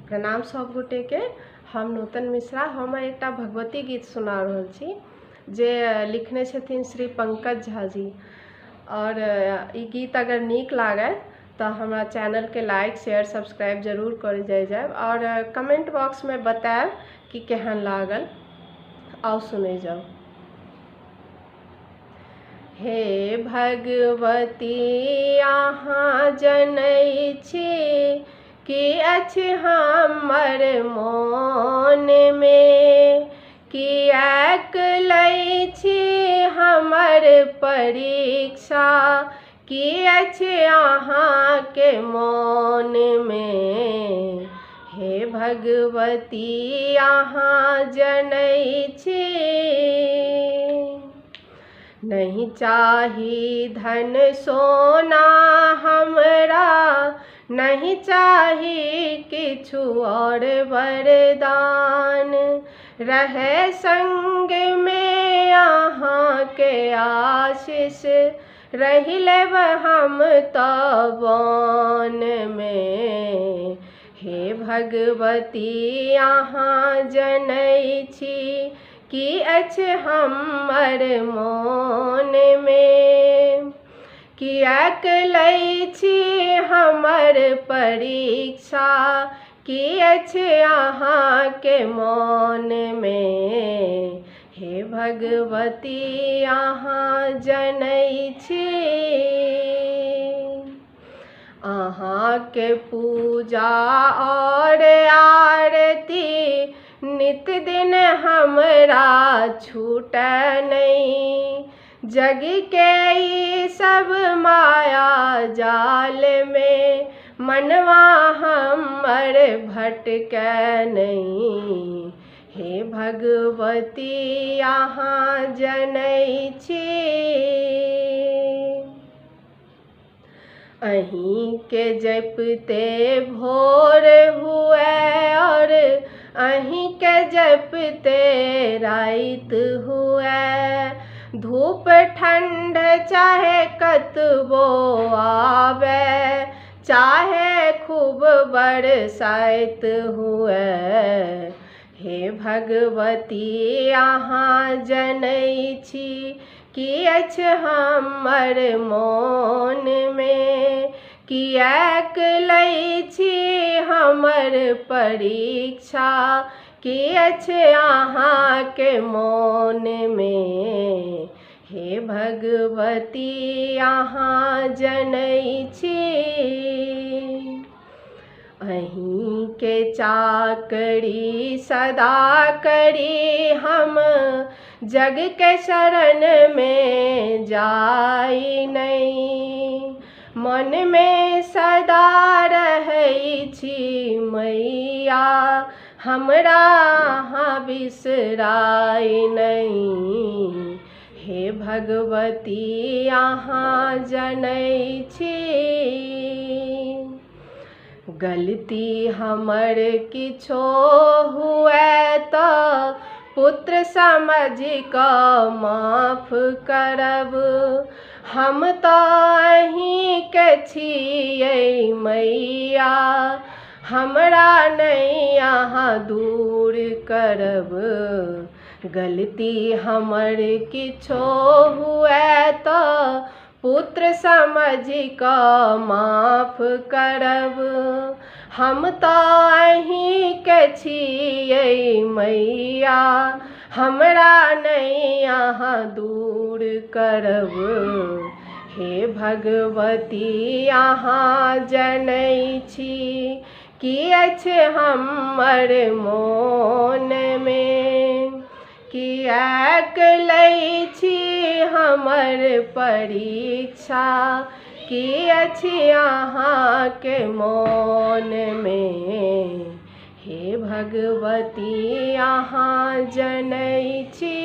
प्रणाम सब गोटे के। हम नूतन मिश्रा हम एक भगवती गीत सुना रहल छी जे लिखने छथिन श्री पंकज झा जी। और ई गीत अगर नीक लागे तो हमारा चैनल के लाइक शेयर सब्सक्राइब जरूर कर जाए और कमेंट बॉक्स में बताएब कि केहन लागल। आओ सुने जाओ। हे भगवती अहाँ जनै छी कि अछि हमर मोन में, किएक लै छी हमर परीक्षा कि अछि अहाँके मोन में। हे भगवती अहाँ जनै छी नहीं चाही धन सोना हमरा, नहीं चाही किछु और वरदान, रहे संग में अहाँके आशीष रहि लेब हम तो वन में। हे भगवती अहाँ जनै छी कि अछि हमर मोन में, किएक लै छी हमर परीक्षा कि अछि अहाँके मोन में। हे भगवती अहाँ जनै छी अहाँके पूजा और आरती नित दिन हमरा छूटै नहीं। जग के ई सब माया जाल में मनवा हमर भटकै नहीं। हे भगवती अहाँ जनै छी अहीं के जपते भोर हुए और अहीं के जपते रात हुए। धूप ठंड चाहे कतबो आवे, चाहे खूब बरसात हुए। हे भगवती अहाँ जनै छी कि अछि हमर मोन में, किएक लै छी हमर परीक्षा कि अछि अहाँके मोन में। हे भगवती अहाँ जनै छी अहीं के चाकरी सदा करी हम, जग के शरण में जाई नहीं। मन में सदा रहै छी मैया हमरा अहाँ बिसराई नहीं। हे भगवती अहाँ जनै छी गलती हमर किछो हुए तो पुत्र समझ कऽ माफ करब। हम तो अहीं के छियै मैया हमरा नहीं अहाँ दूर करब। गलती हमर किछो हुए तो पुत्र समझ कऽ माफ करब। हम तो अहीं के छियै मैया हमरा नहीं अहाँ दूर करब। हे भगवती अहाँ जनै छी कि अछि हमर मोन में, किएक लै छी हमर परीक्षा कि अछि अहाँके मोन में। हे भगवती अहाँ जनै छी